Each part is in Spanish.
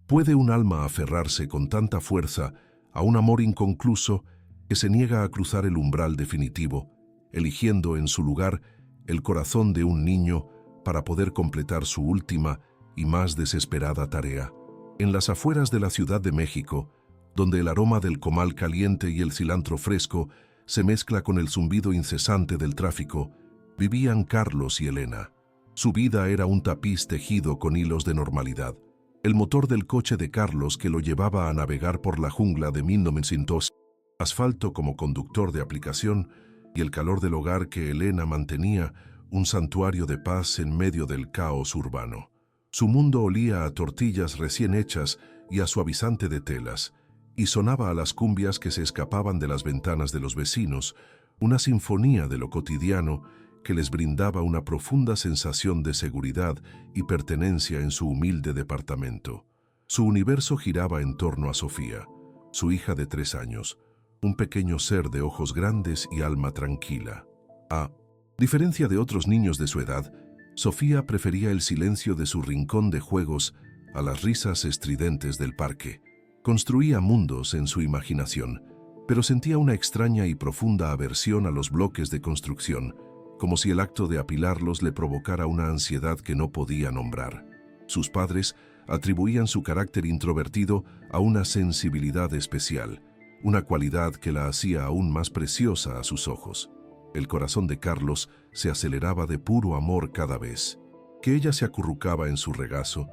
¿Puede un alma aferrarse con tanta fuerza a un amor inconcluso que se niega a cruzar el umbral definitivo, eligiendo en su lugar el corazón de un niño para poder completar su última y más desesperada tarea? En las afueras de la Ciudad de México, donde el aroma del comal caliente y el cilantro fresco se mezcla con el zumbido incesante del tráfico, vivían Carlos y Elena. Su vida era un tapiz tejido con hilos de normalidad. El motor del coche de Carlos, que lo llevaba a navegar por la jungla de 1900, asfalto como conductor de aplicación, y el calor del hogar que Elena mantenía un santuario de paz en medio del caos urbano. Su mundo olía a tortillas recién hechas y a suavizante de telas, y sonaba a las cumbias que se escapaban de las ventanas de los vecinos, una sinfonía de lo cotidiano que les brindaba una profunda sensación de seguridad y pertenencia en su humilde departamento. Su universo giraba en torno a Sofía, su hija de 3 años, un pequeño ser de ojos grandes y alma tranquila. A diferencia de otros niños de su edad, Sofía prefería el silencio de su rincón de juegos a las risas estridentes del parque. Construía mundos en su imaginación, pero sentía una extraña y profunda aversión a los bloques de construcción, como si el acto de apilarlos le provocara una ansiedad que no podía nombrar. Sus padres atribuían su carácter introvertido a una sensibilidad especial, una cualidad que la hacía aún más preciosa a sus ojos. El corazón de Carlos se aceleraba de puro amor cada vez que ella se acurrucaba en su regazo,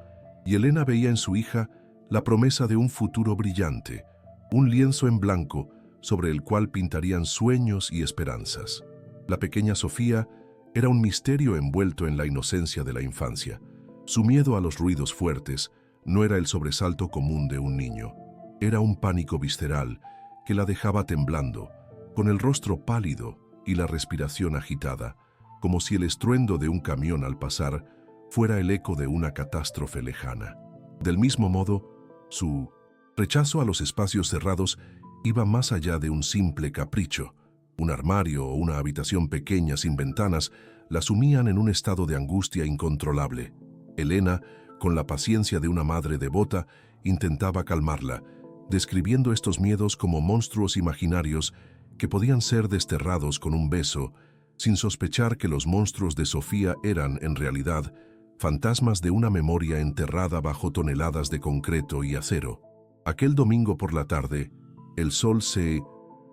y Elena veía en su hija la promesa de un futuro brillante, un lienzo en blanco sobre el cual pintarían sueños y esperanzas. La pequeña Sofía era un misterio envuelto en la inocencia de la infancia. Su miedo a los ruidos fuertes no era el sobresalto común de un niño. Era un pánico visceral que la dejaba temblando, con el rostro pálido y la respiración agitada, como si el estruendo de un camión al pasar fuera el eco de una catástrofe lejana. Del mismo modo, su rechazo a los espacios cerrados iba más allá de un simple capricho. Un armario o una habitación pequeña sin ventanas la sumían en un estado de angustia incontrolable. Elena, con la paciencia de una madre devota, intentaba calmarla, describiendo estos miedos como monstruos imaginarios que podían ser desterrados con un beso, sin sospechar que los monstruos de Sofía eran, en realidad, fantasmas de una memoria enterrada bajo toneladas de concreto y acero. Aquel domingo por la tarde, el sol se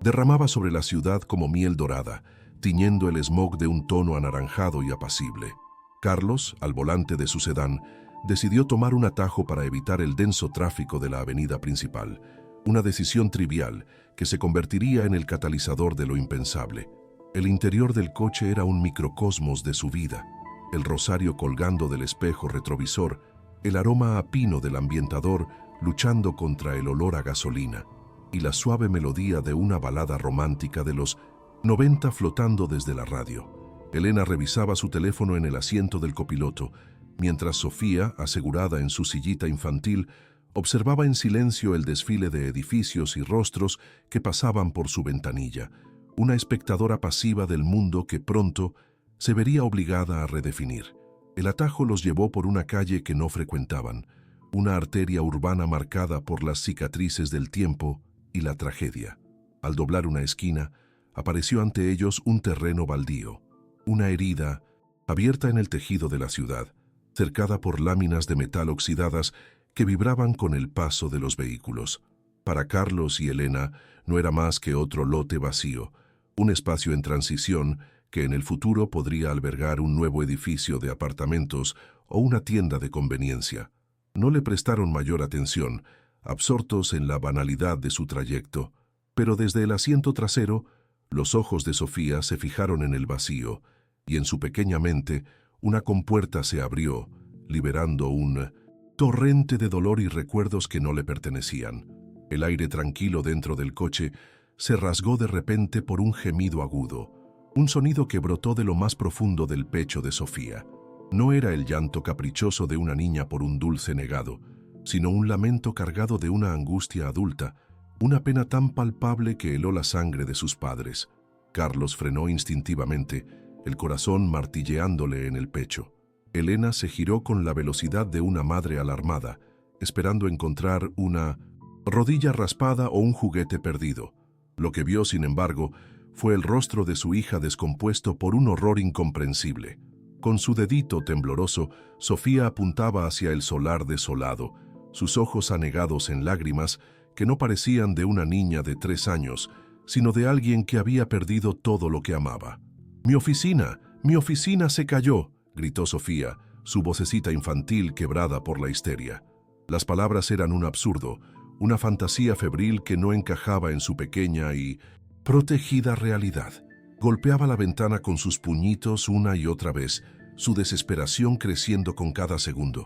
derramaba sobre la ciudad como miel dorada, tiñendo el smog de un tono anaranjado y apacible. Carlos, al volante de su sedán, decidió tomar un atajo para evitar el denso tráfico de la avenida principal, una decisión trivial que se convertiría en el catalizador de lo impensable. El interior del coche era un microcosmos de su vida, el rosario colgando del espejo retrovisor, el aroma a pino del ambientador luchando contra el olor a gasolina, y la suave melodía de una balada romántica de los 90 flotando desde la radio. Elena revisaba su teléfono en el asiento del copiloto, mientras Sofía, asegurada en su sillita infantil, observaba en silencio el desfile de edificios y rostros que pasaban por su ventanilla, una espectadora pasiva del mundo que pronto se vería obligada a redefinir. El atajo los llevó por una calle que no frecuentaban, una arteria urbana marcada por las cicatrices del tiempo y la tragedia. Al doblar una esquina, apareció ante ellos un terreno baldío, una herida abierta en el tejido de la ciudad, cercada por láminas de metal oxidadas que vibraban con el paso de los vehículos. Para Carlos y Elena no era más que otro lote vacío, un espacio en transición que en el futuro podría albergar un nuevo edificio de apartamentos o una tienda de conveniencia. No le prestaron mayor atención, absortos en la banalidad de su trayecto, pero desde el asiento trasero, los ojos de Sofía se fijaron en el vacío, y en su pequeña mente una compuerta se abrió, liberando un torrente de dolor y recuerdos que no le pertenecían. El aire tranquilo dentro del coche se rasgó de repente por un gemido agudo, un sonido que brotó de lo más profundo del pecho de Sofía. No era el llanto caprichoso de una niña por un dulce negado, sino un lamento cargado de una angustia adulta, una pena tan palpable que heló la sangre de sus padres. Carlos frenó instintivamente, el corazón martilleándole en el pecho. Elena se giró con la velocidad de una madre alarmada, esperando encontrar una rodilla raspada o un juguete perdido. Lo que vio, sin embargo, fue el rostro de su hija descompuesto por un horror incomprensible. Con su dedito tembloroso, Sofía apuntaba hacia el solar desolado, sus ojos anegados en lágrimas que no parecían de una niña de 3 años, sino de alguien que había perdido todo lo que amaba. ¡Mi oficina! ¡Mi oficina se cayó!, gritó Sofía, su vocecita infantil quebrada por la histeria. Las palabras eran un absurdo, una fantasía febril que no encajaba en su pequeña y protegida realidad. Golpeaba la ventana con sus puñitos una y otra vez, su desesperación creciendo con cada segundo.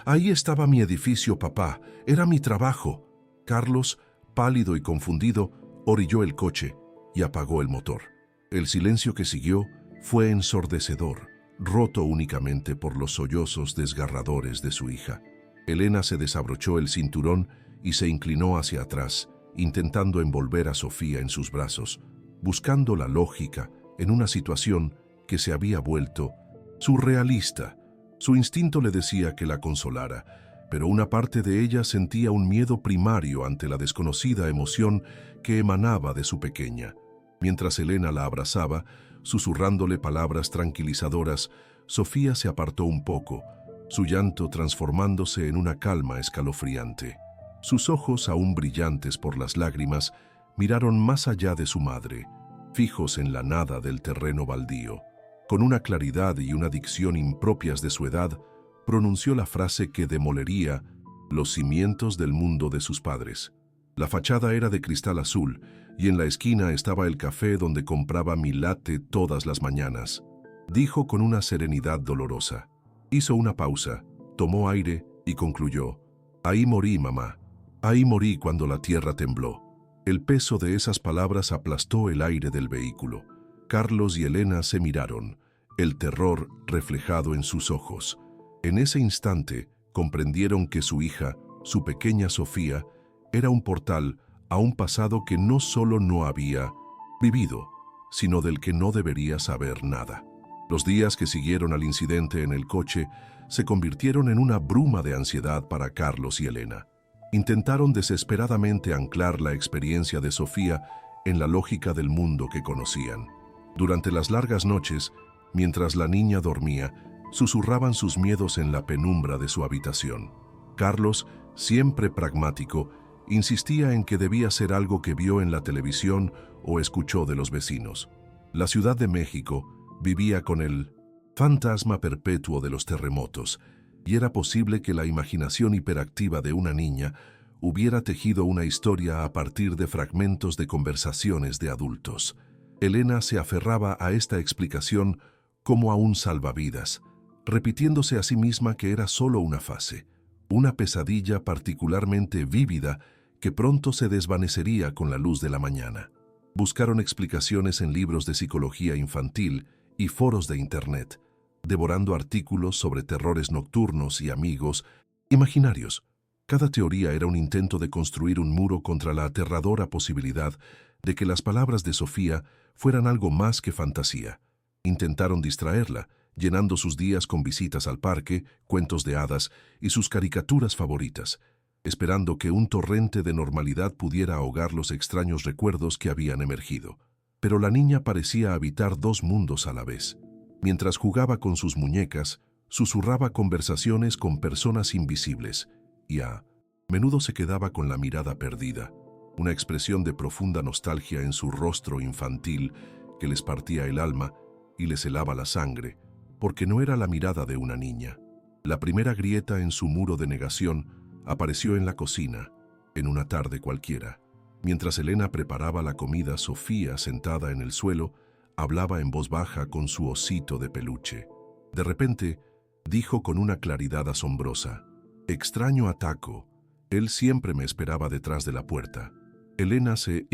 «Ahí estaba mi edificio, papá. Era mi trabajo». Carlos, pálido y confundido, orilló el coche y apagó el motor. El silencio que siguió fue ensordecedor, roto únicamente por los sollozos desgarradores de su hija. Elena se desabrochó el cinturón y se inclinó hacia atrás, intentando envolver a Sofía en sus brazos, buscando la lógica en una situación que se había vuelto surrealista. Su instinto le decía que la consolara, pero una parte de ella sentía un miedo primario ante la desconocida emoción que emanaba de su pequeña. Mientras Elena la abrazaba, susurrándole palabras tranquilizadoras, Sofía se apartó un poco, su llanto transformándose en una calma escalofriante. Sus ojos, aún brillantes por las lágrimas, miraron más allá de su madre, fijos en la nada del terreno baldío. Con una claridad y una dicción impropias de su edad, pronunció la frase que demolería los cimientos del mundo de sus padres. La fachada era de cristal azul y en la esquina estaba el café donde compraba mi latte todas las mañanas. Dijo con una serenidad dolorosa. Hizo una pausa, tomó aire y concluyó. Ahí morí, mamá. Ahí morí cuando la tierra tembló. El peso de esas palabras aplastó el aire del vehículo. Carlos y Elena se miraron, el terror reflejado en sus ojos. En ese instante comprendieron que su hija, su pequeña Sofía, era un portal a un pasado que no solo no había vivido, sino del que no debería saber nada. Los días que siguieron al incidente en el coche se convirtieron en una bruma de ansiedad para Carlos y Elena. Intentaron desesperadamente anclar la experiencia de Sofía en la lógica del mundo que conocían. Durante las largas noches, mientras la niña dormía, susurraban sus miedos en la penumbra de su habitación. Carlos, siempre pragmático, insistía en que debía ser algo que vio en la televisión o escuchó de los vecinos. La Ciudad de México vivía con el fantasma perpetuo de los terremotos, y era posible que la imaginación hiperactiva de una niña hubiera tejido una historia a partir de fragmentos de conversaciones de adultos. Elena se aferraba a esta explicación como a un salvavidas, repitiéndose a sí misma que era solo una fase, una pesadilla particularmente vívida que pronto se desvanecería con la luz de la mañana. Buscaron explicaciones en libros de psicología infantil y foros de Internet, devorando artículos sobre terrores nocturnos y amigos imaginarios. Cada teoría era un intento de construir un muro contra la aterradora posibilidad de que las palabras de Sofía fueran algo más que fantasía. Intentaron distraerla, llenando sus días con visitas al parque, cuentos de hadas y sus caricaturas favoritas, esperando que un torrente de normalidad pudiera ahogar los extraños recuerdos que habían emergido. Pero la niña parecía habitar 2 mundos a la vez. Mientras jugaba con sus muñecas, susurraba conversaciones con personas invisibles y a menudo se quedaba con la mirada perdida, una expresión de profunda nostalgia en su rostro infantil que les partía el alma y les helaba la sangre, porque no era la mirada de una niña. La primera grieta en su muro de negación apareció en la cocina, en una tarde cualquiera. Mientras Elena preparaba la comida, Sofía, sentada en el suelo, hablaba en voz baja con su osito de peluche. De repente, dijo con una claridad asombrosa, «Extraño a Taco. Él siempre me esperaba detrás de la puerta». Elena se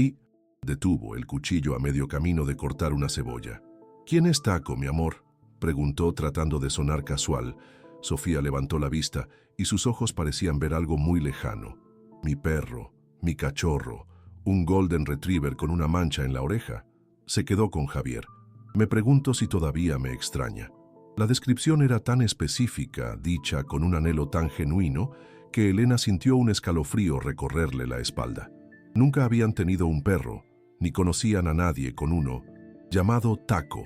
detuvo el cuchillo a medio camino de cortar una cebolla. «¿Quién es Taco, mi amor?», preguntó tratando de sonar casual. Sofía levantó la vista y sus ojos parecían ver algo muy lejano. «Mi perro, mi cachorro, un golden retriever con una mancha en la oreja». Se quedó con Javier. «Me pregunto si todavía me extraña». La descripción era tan específica, dicha con un anhelo tan genuino, que Elena sintió un escalofrío recorrerle la espalda. Nunca habían tenido un perro, ni conocían a nadie con uno, llamado Taco.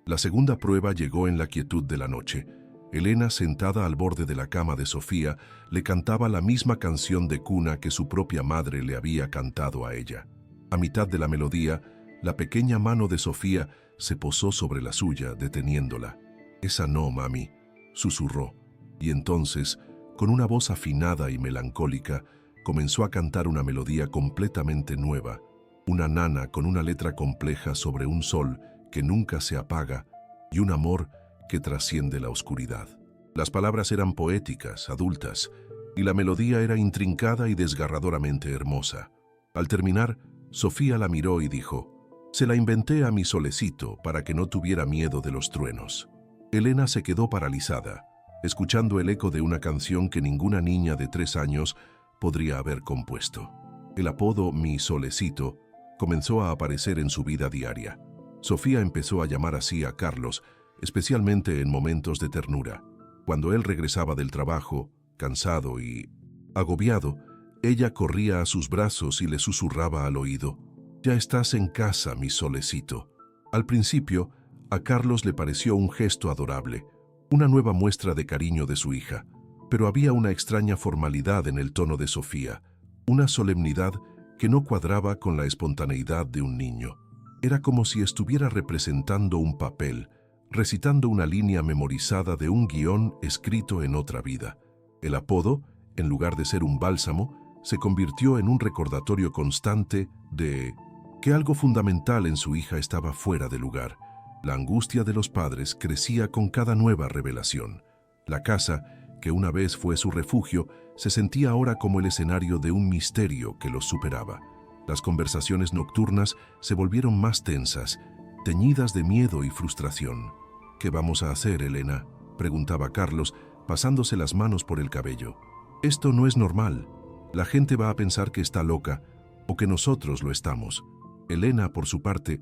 La segunda prueba llegó en la quietud de la noche. Elena, sentada al borde de la cama de Sofía, le cantaba la misma canción de cuna que su propia madre le había cantado a ella. A mitad de la melodía, la pequeña mano de Sofía se posó sobre la suya, deteniéndola. «Esa no, mami», susurró, y entonces, con una voz afinada y melancólica, comenzó a cantar una melodía completamente nueva, una nana con una letra compleja sobre un sol que nunca se apaga y un amor que trasciende la oscuridad. Las palabras eran poéticas, adultas, y la melodía era intrincada y desgarradoramente hermosa. Al terminar, Sofía la miró y dijo: «Se la inventé a mi solecito para que no tuviera miedo de los truenos». Elena se quedó paralizada, escuchando el eco de una canción que ninguna niña de 3 años podría haber compuesto. El apodo «Mi Solecito» comenzó a aparecer en su vida diaria. Sofía empezó a llamar así a Carlos, especialmente en momentos de ternura. Cuando él regresaba del trabajo, cansado y agobiado, ella corría a sus brazos y le susurraba al oído: «Ya estás en casa, mi solecito». Al principio, a Carlos le pareció un gesto adorable, una nueva muestra de cariño de su hija, pero había una extraña formalidad en el tono de Sofía, una solemnidad que no cuadraba con la espontaneidad de un niño. Era como si estuviera representando un papel, recitando una línea memorizada de un guión escrito en otra vida. El apodo, en lugar de ser un bálsamo, se convirtió en un recordatorio constante de que algo fundamental en su hija estaba fuera de lugar. La angustia de los padres crecía con cada nueva revelación. La casa, que una vez fue su refugio, se sentía ahora como el escenario de un misterio que los superaba. Las conversaciones nocturnas se volvieron más tensas, teñidas de miedo y frustración. «¿Qué vamos a hacer, Elena?», preguntaba Carlos, pasándose las manos por el cabello. «Esto no es normal. La gente va a pensar que está loca, o que nosotros lo estamos». Elena, por su parte,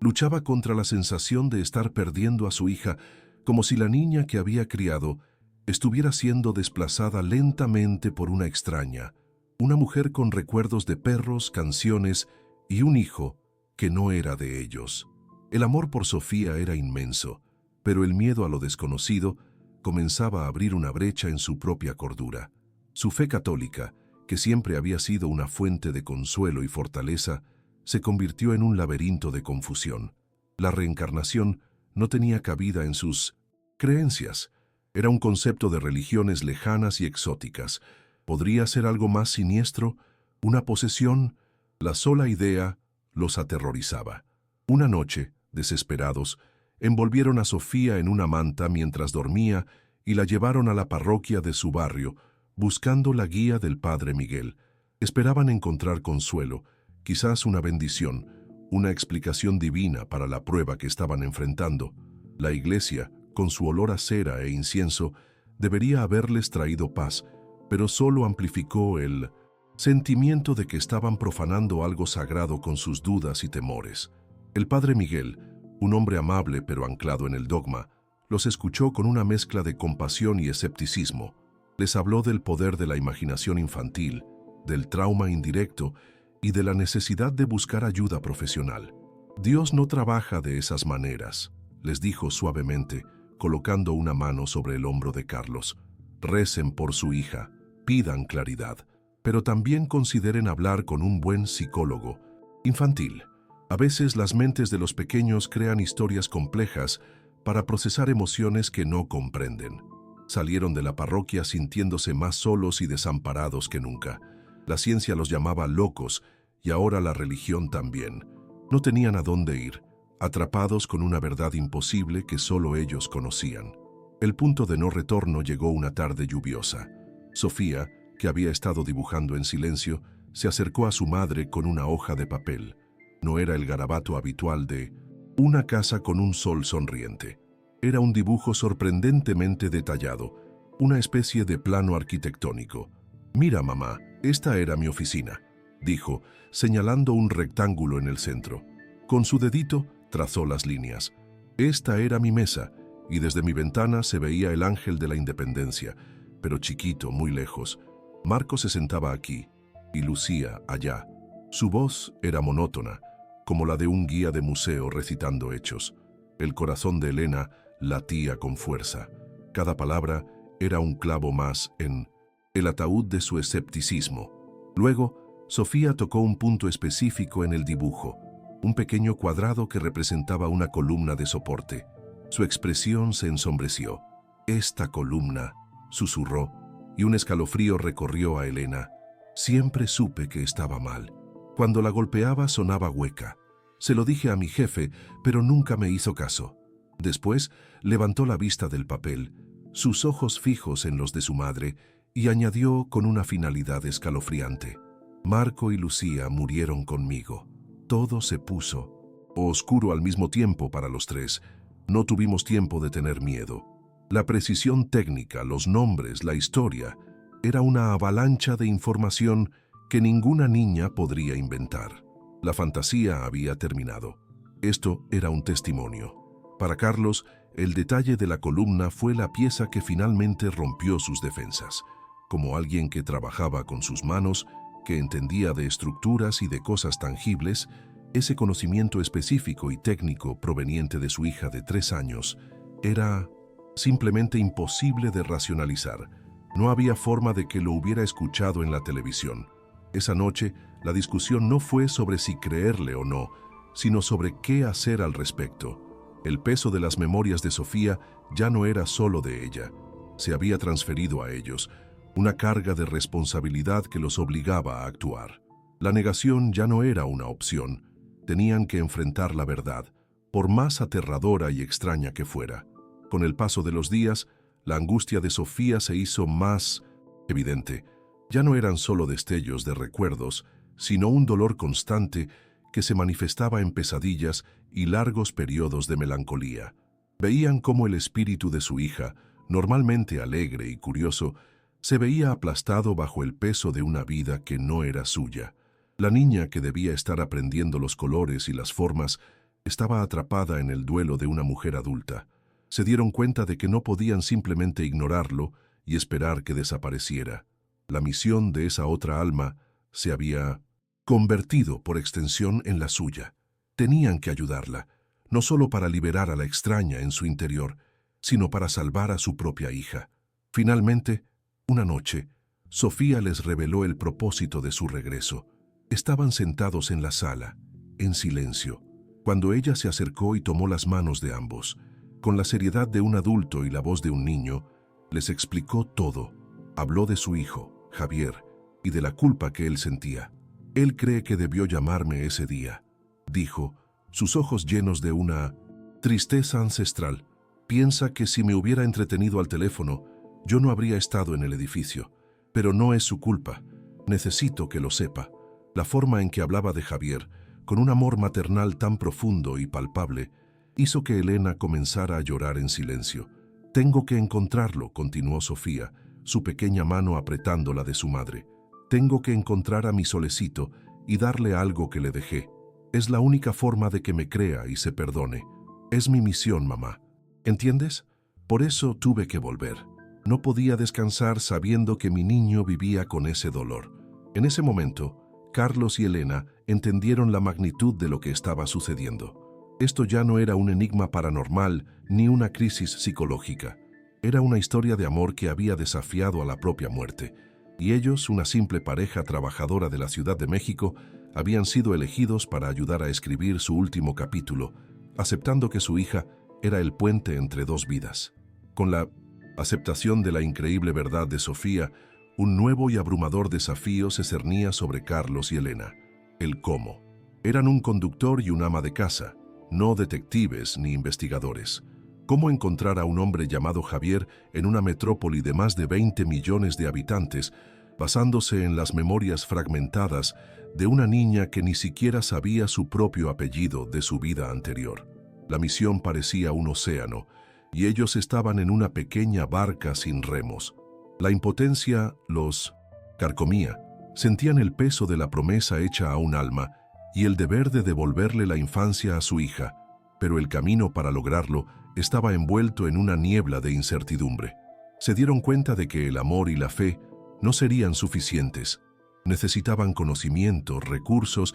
luchaba contra la sensación de estar perdiendo a su hija, como si la niña que había criado estuviera siendo desplazada lentamente por una extraña, una mujer con recuerdos de perros, canciones y un hijo que no era de ellos. El amor por Sofía era inmenso, pero el miedo a lo desconocido comenzaba a abrir una brecha en su propia cordura. Su fe católica, que siempre había sido una fuente de consuelo y fortaleza, se convirtió en un laberinto de confusión. La reencarnación no tenía cabida en sus creencias. Era un concepto de religiones lejanas y exóticas. ¿Podría ser algo más siniestro? ¿Una posesión? La sola idea los aterrorizaba. Una noche, desesperados, envolvieron a Sofía en una manta mientras dormía y la llevaron a la parroquia de su barrio, buscando la guía del padre Miguel. Esperaban encontrar consuelo, quizás una bendición, una explicación divina para la prueba que estaban enfrentando. La iglesia, con su olor a cera e incienso, debería haberles traído paz, pero solo amplificó el sentimiento de que estaban profanando algo sagrado con sus dudas y temores. El padre Miguel, un hombre amable pero anclado en el dogma, los escuchó con una mezcla de compasión y escepticismo. Les habló del poder de la imaginación infantil, del trauma indirecto y de la necesidad de buscar ayuda profesional. «Dios no trabaja de esas maneras», les dijo suavemente, colocando una mano sobre el hombro de Carlos. «Recen por su hija, pidan claridad, pero también consideren hablar con un buen psicólogo infantil. A veces las mentes de los pequeños crean historias complejas para procesar emociones que no comprenden». Salieron de la parroquia sintiéndose más solos y desamparados que nunca. La ciencia los llamaba locos y ahora la religión también. No tenían a dónde ir, atrapados con una verdad imposible que solo ellos conocían. El punto de no retorno llegó una tarde lluviosa. Sofía, que había estado dibujando en silencio, se acercó a su madre con una hoja de papel. No era el garabato habitual de «una casa con un sol sonriente». Era un dibujo sorprendentemente detallado, una especie de plano arquitectónico. «Mira, mamá, esta era mi oficina», dijo, señalando un rectángulo en el centro. Con su dedito trazó las líneas. «Esta era mi mesa, y desde mi ventana se veía el Ángel de la Independencia, pero chiquito, muy lejos. Marco se sentaba aquí y Lucía allá. Su voz era monótona, como la de un guía de museo recitando hechos. El corazón de Elena latía con fuerza. Cada palabra era un clavo más en el ataúd de su escepticismo. Luego, Sofía tocó un punto específico en el dibujo, un pequeño cuadrado que representaba una columna de soporte. Su expresión se ensombreció. «Esta columna», susurró, y un escalofrío recorrió a Elena. Siempre supe que estaba mal. Cuando la golpeaba sonaba hueca. Se lo dije a mi jefe, pero nunca me hizo caso. Después levantó la vista del papel, sus ojos fijos en los de su madre, y añadió con una finalidad escalofriante: «Marco y Lucía murieron conmigo. Todo se puso oscuro al mismo tiempo para los tres. No tuvimos tiempo de tener miedo. La precisión técnica, los nombres, la historia, era una avalancha de información que ninguna niña podría inventar. La fantasía había terminado. Esto era un testimonio. Para Carlos, el detalle de la columna fue la pieza que finalmente rompió sus defensas. Como alguien que trabajaba con sus manos, que entendía de estructuras y de cosas tangibles, ese conocimiento específico y técnico proveniente de su hija de 3 años era simplemente imposible de racionalizar. No había forma de que lo hubiera escuchado en la televisión. Esa noche, la discusión no fue sobre si creerle o no, sino sobre qué hacer al respecto. El peso de las memorias de Sofía ya no era solo de ella. Se había transferido a ellos, una carga de responsabilidad que los obligaba a actuar. La negación ya no era una opción. Tenían que enfrentar la verdad, por más aterradora y extraña que fuera. Con el paso de los días, la angustia de Sofía se hizo más evidente. Ya no eran solo destellos de recuerdos, sino un dolor constante que se manifestaba en pesadillas y largos periodos de melancolía. Veían cómo el espíritu de su hija, normalmente alegre y curioso, se veía aplastado bajo el peso de una vida que no era suya. La niña que debía estar aprendiendo los colores y las formas estaba atrapada en el duelo de una mujer adulta. Se dieron cuenta de que no podían simplemente ignorarlo y esperar que desapareciera. La misión de esa otra alma se había convertido por extensión en la suya. Tenían que ayudarla, no solo para liberar a la extraña en su interior, sino para salvar a su propia hija. Finalmente, una noche, Sofía les reveló el propósito de su regreso. Estaban sentados en la sala, en silencio, cuando ella se acercó y tomó las manos de ambos. Con la seriedad de un adulto y la voz de un niño, les explicó todo. Habló de su hijo, Javier, y de la culpa que él sentía. «Él cree que debió llamarme ese día», dijo, sus ojos llenos de una tristeza ancestral. «Piensa que si me hubiera entretenido al teléfono, yo no habría estado en el edificio. Pero no es su culpa. Necesito que lo sepa». La forma en que hablaba de Javier, con un amor maternal tan profundo y palpable, hizo que Elena comenzara a llorar en silencio. «Tengo que encontrarlo», continuó Sofía, su pequeña mano apretando la de su madre. «Tengo que encontrar a mi solecito y darle algo que le dejé. Es la única forma de que me crea y se perdone. Es mi misión, mamá. ¿Entiendes? Por eso tuve que volver. No podía descansar sabiendo que mi niño vivía con ese dolor». En ese momento, Carlos y Elena entendieron la magnitud de lo que estaba sucediendo. Esto ya no era un enigma paranormal ni una crisis psicológica. Era una historia de amor que había desafiado a la propia muerte. Y ellos, una simple pareja trabajadora de la Ciudad de México, habían sido elegidos para ayudar a escribir su último capítulo, aceptando que su hija era el puente entre dos vidas. Con la aceptación de la increíble verdad de Sofía, un nuevo y abrumador desafío se cernía sobre Carlos y Elena. El cómo. Eran un conductor y un ama de casa, no detectives ni investigadores. ¿Cómo encontrar a un hombre llamado Javier en una metrópoli de más de 20 millones de habitantes, basándose en las memorias fragmentadas de una niña que ni siquiera sabía su propio apellido de su vida anterior? La misión parecía un océano, y ellos estaban en una pequeña barca sin remos. La impotencia los carcomía. Sentían el peso de la promesa hecha a un alma y el deber de devolverle la infancia a su hija, pero el camino para lograrlo estaba envuelto en una niebla de incertidumbre. Se dieron cuenta de que el amor y la fe no serían suficientes. Necesitaban conocimiento, recursos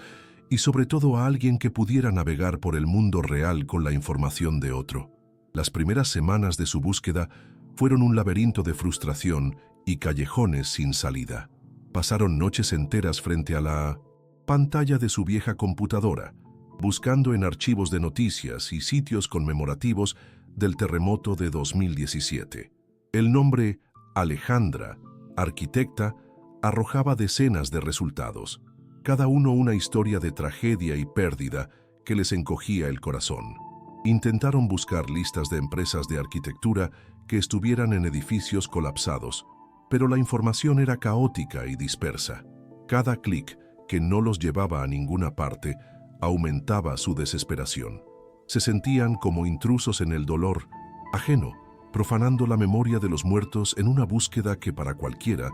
y sobre todo a alguien que pudiera navegar por el mundo real con la información de otro. Las primeras semanas de su búsqueda fueron un laberinto de frustración y callejones sin salida. Pasaron noches enteras frente a la pantalla de su vieja computadora, buscando en archivos de noticias y sitios conmemorativos del terremoto de 2017. El nombre Alejandra, arquitecta, arrojaba decenas de resultados, cada uno una historia de tragedia y pérdida que les encogía el corazón. Intentaron buscar listas de empresas de arquitectura que estuvieran en edificios colapsados, pero la información era caótica y dispersa. Cada clic que no los llevaba a ninguna parte aumentaba su desesperación. Se sentían como intrusos en el dolor ajeno, profanando la memoria de los muertos en una búsqueda que para cualquiera,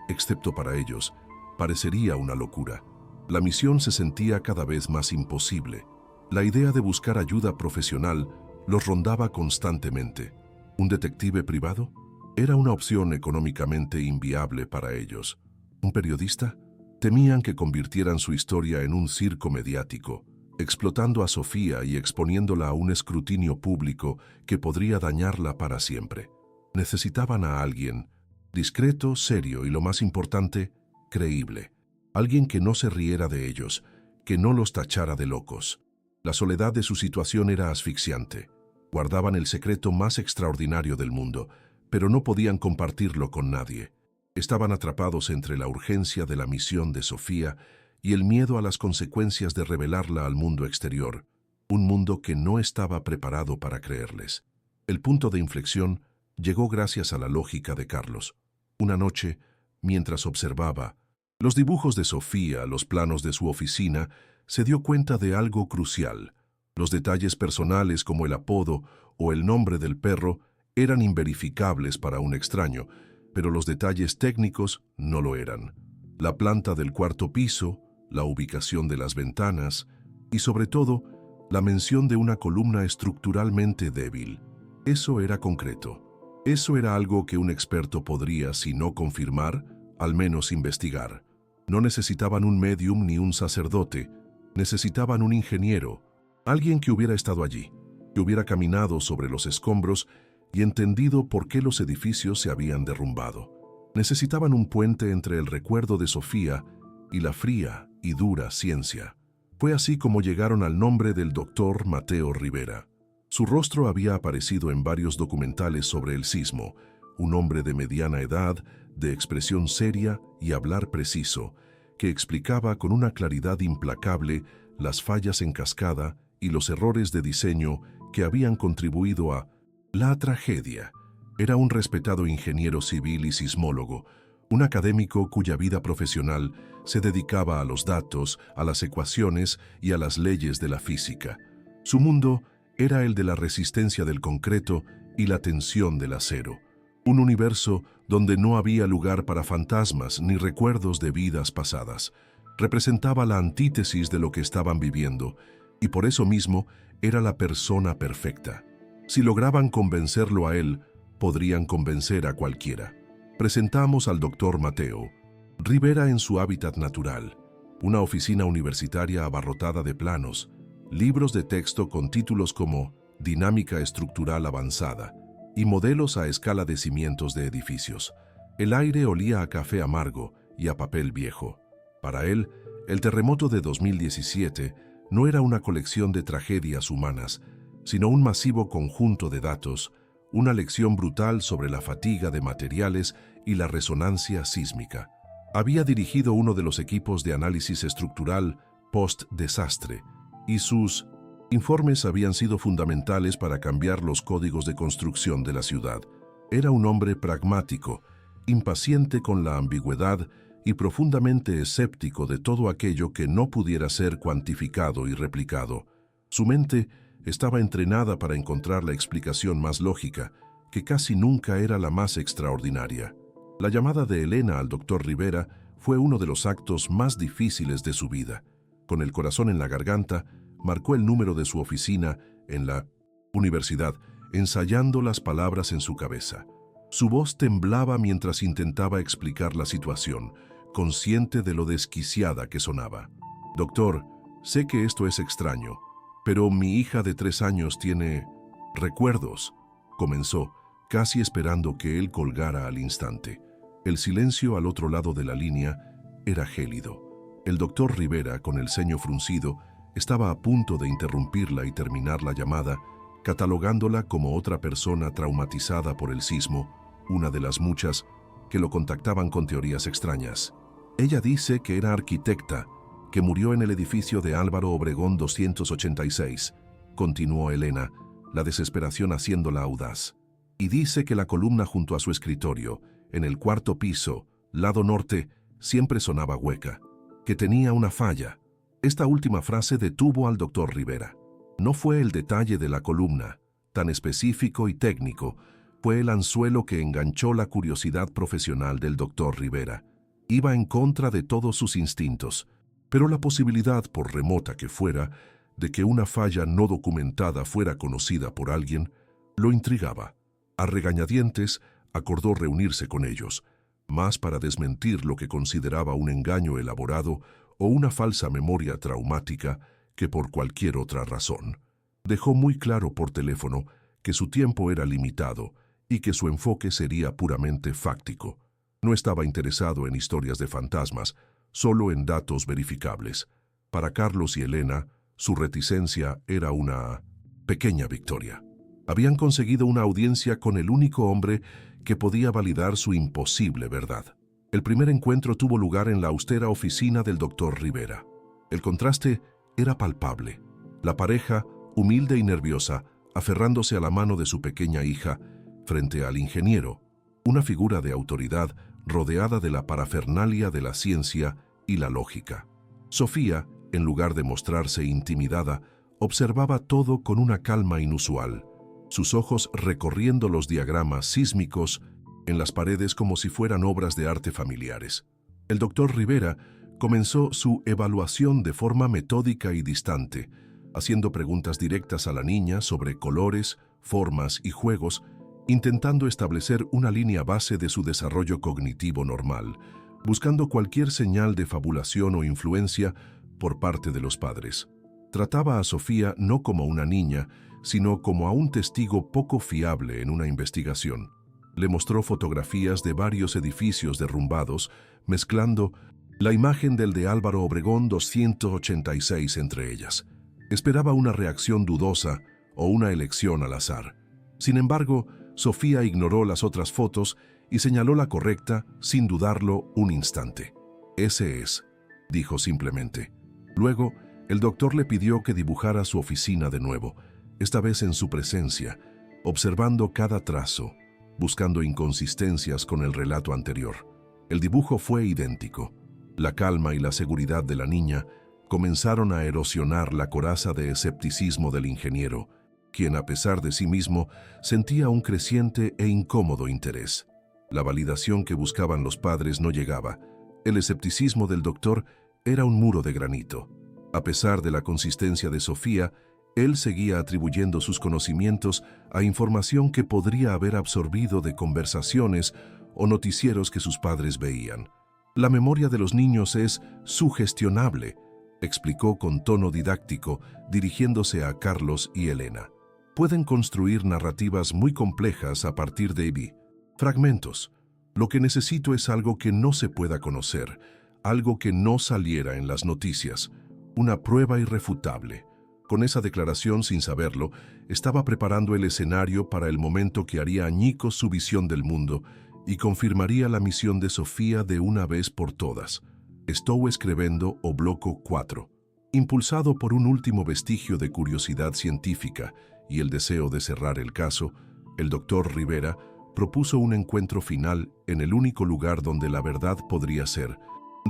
excepto para ellos, parecería una locura. La misión se sentía cada vez más imposible. La idea de buscar ayuda profesional los rondaba constantemente. ¿Un detective privado? Era una opción económicamente inviable para ellos. ¿Un periodista? Temían que convirtieran su historia en un circo mediático, explotando a Sofía y exponiéndola a un escrutinio público que podría dañarla para siempre. Necesitaban a alguien discreto, serio y, lo más importante, creíble. Alguien que no se riera de ellos, que no los tachara de locos. La soledad de su situación era asfixiante. Guardaban el secreto más extraordinario del mundo, pero no podían compartirlo con nadie. Estaban atrapados entre la urgencia de la misión de Sofía y el miedo a las consecuencias de revelarla al mundo exterior, un mundo que no estaba preparado para creerles. El punto de inflexión llegó gracias a la lógica de Carlos. Una noche, mientras observaba los dibujos de Sofía, los planos de su oficina, se dio cuenta de algo crucial. Los detalles personales como el apodo o el nombre del perro eran inverificables para un extraño, pero los detalles técnicos no lo eran. La planta del cuarto piso, la ubicación de las ventanas y, sobre todo, la mención de una columna estructuralmente débil. Eso era concreto. Eso era algo que un experto podría, si no confirmar, al menos investigar. No necesitaban un médium ni un sacerdote, necesitaban un ingeniero, alguien que hubiera estado allí, que hubiera caminado sobre los escombros y entendido por qué los edificios se habían derrumbado. Necesitaban un puente entre el recuerdo de Sofía y la fría y dura ciencia. Fue así como llegaron al nombre del doctor Mateo Rivera. Su rostro había aparecido en varios documentales sobre el sismo, un hombre de mediana edad, de expresión seria y hablar preciso, que explicaba con una claridad implacable las fallas en cascada y los errores de diseño que habían contribuido a la tragedia. Era un respetado ingeniero civil y sismólogo, un académico cuya vida profesional se dedicaba a los datos, a las ecuaciones y a las leyes de la física. Su mundo era el de la resistencia del concreto y la tensión del acero. Un universo donde no había lugar para fantasmas ni recuerdos de vidas pasadas. Representaba la antítesis de lo que estaban viviendo, y por eso mismo era la persona perfecta. Si lograban convencerlo a él, podrían convencer a cualquiera. Presentamos al doctor Mateo Rivera en su hábitat natural, una oficina universitaria abarrotada de planos, libros de texto con títulos como Dinámica Estructural Avanzada y modelos a escala de cimientos de edificios. El aire olía a café amargo y a papel viejo. Para él, el terremoto de 2017 no era una colección de tragedias humanas, sino un masivo conjunto de datos, una lección brutal sobre la fatiga de materiales y la resonancia sísmica. Había dirigido uno de los equipos de análisis estructural post-desastre, y sus informes habían sido fundamentales para cambiar los códigos de construcción de la ciudad. Era un hombre pragmático, impaciente con la ambigüedad y profundamente escéptico de todo aquello que no pudiera ser cuantificado y replicado. Su mente estaba entrenada para encontrar la explicación más lógica, que casi nunca era la más extraordinaria. La llamada de Elena al doctor Rivera fue uno de los actos más difíciles de su vida. Con el corazón en la garganta, marcó el número de su oficina en la universidad, ensayando las palabras en su cabeza. Su voz temblaba mientras intentaba explicar la situación, consciente de lo desquiciada que sonaba. «Doctor, sé que esto es extraño, pero mi hija de 3 años tiene recuerdos», comenzó, casi esperando que él colgara al instante. El silencio al otro lado de la línea era gélido. El doctor Rivera, con el ceño fruncido, estaba a punto de interrumpirla y terminar la llamada, catalogándola como otra persona traumatizada por el sismo, una de las muchas que lo contactaban con teorías extrañas. Ella dice que era arquitecta, que murió en el edificio de Álvaro Obregón 286, continuó Elena, la desesperación haciéndola audaz. Y dice que la columna junto a su escritorio, en el 4º piso, lado norte, siempre sonaba hueca, que tenía una falla. Esta última frase detuvo al doctor Rivera. No fue el detalle de la columna, tan específico y técnico, fue el anzuelo que enganchó la curiosidad profesional del doctor Rivera. Iba en contra de todos sus instintos, pero la posibilidad, por remota que fuera, de que una falla no documentada fuera conocida por alguien, lo intrigaba. A regañadientes, acordó reunirse con ellos, más para desmentir lo que consideraba un engaño elaborado o una falsa memoria traumática que por cualquier otra razón. Dejó muy claro por teléfono que su tiempo era limitado y que su enfoque sería puramente fáctico. No estaba interesado en historias de fantasmas, solo en datos verificables. Para Carlos y Elena, su reticencia era una pequeña victoria. Habían conseguido una audiencia con el único hombre que podía validar su imposible verdad. El primer encuentro tuvo lugar en la austera oficina del doctor Rivera. El contraste era palpable. La pareja, humilde y nerviosa, aferrándose a la mano de su pequeña hija, frente al ingeniero, una figura de autoridad rodeada de la parafernalia de la ciencia y la lógica. Sofía, en lugar de mostrarse intimidada, observaba todo con una calma inusual, sus ojos recorriendo los diagramas sísmicos en las paredes como si fueran obras de arte familiares. El doctor Rivera comenzó su evaluación de forma metódica y distante, haciendo preguntas directas a la niña sobre colores, formas y juegos, intentando establecer una línea base de su desarrollo cognitivo normal, buscando cualquier señal de fabulación o influencia por parte de los padres. Trataba a Sofía no como una niña, sino como a un testigo poco fiable en una investigación. Le mostró fotografías de varios edificios derrumbados, mezclando la imagen del de Álvaro Obregón 286 entre ellas. Esperaba una reacción dudosa o una elección al azar. Sin embargo, Sofía ignoró las otras fotos y señaló la correcta, sin dudarlo un instante. «Ese es», dijo simplemente. Luego, el doctor le pidió que dibujara su oficina de nuevo, esta vez en su presencia, observando cada trazo, buscando inconsistencias con el relato anterior. El dibujo fue idéntico. La calma y la seguridad de la niña comenzaron a erosionar la coraza de escepticismo del ingeniero, quien, a pesar de sí mismo, sentía un creciente e incómodo interés. La validación que buscaban los padres no llegaba. El escepticismo del doctor era un muro de granito. A pesar de la consistencia de Sofía, él seguía atribuyendo sus conocimientos a información que podría haber absorbido de conversaciones o noticieros que sus padres veían. «La memoria de los niños es sugestionable», explicó con tono didáctico, dirigiéndose a Carlos y Elena. «Pueden construir narrativas muy complejas a partir de fragmentos. Lo que necesito es algo que no se pueda conocer, algo que no saliera en las noticias, una prueba irrefutable». Con esa declaración, sin saberlo, estaba preparando el escenario para el momento que haría añicos su visión del mundo y confirmaría la misión de Sofía de una vez por todas. Estou escribiendo o bloco 4. Impulsado por un último vestigio de curiosidad científica y el deseo de cerrar el caso, el doctor Rivera propuso un encuentro final en el único lugar donde la verdad podría ser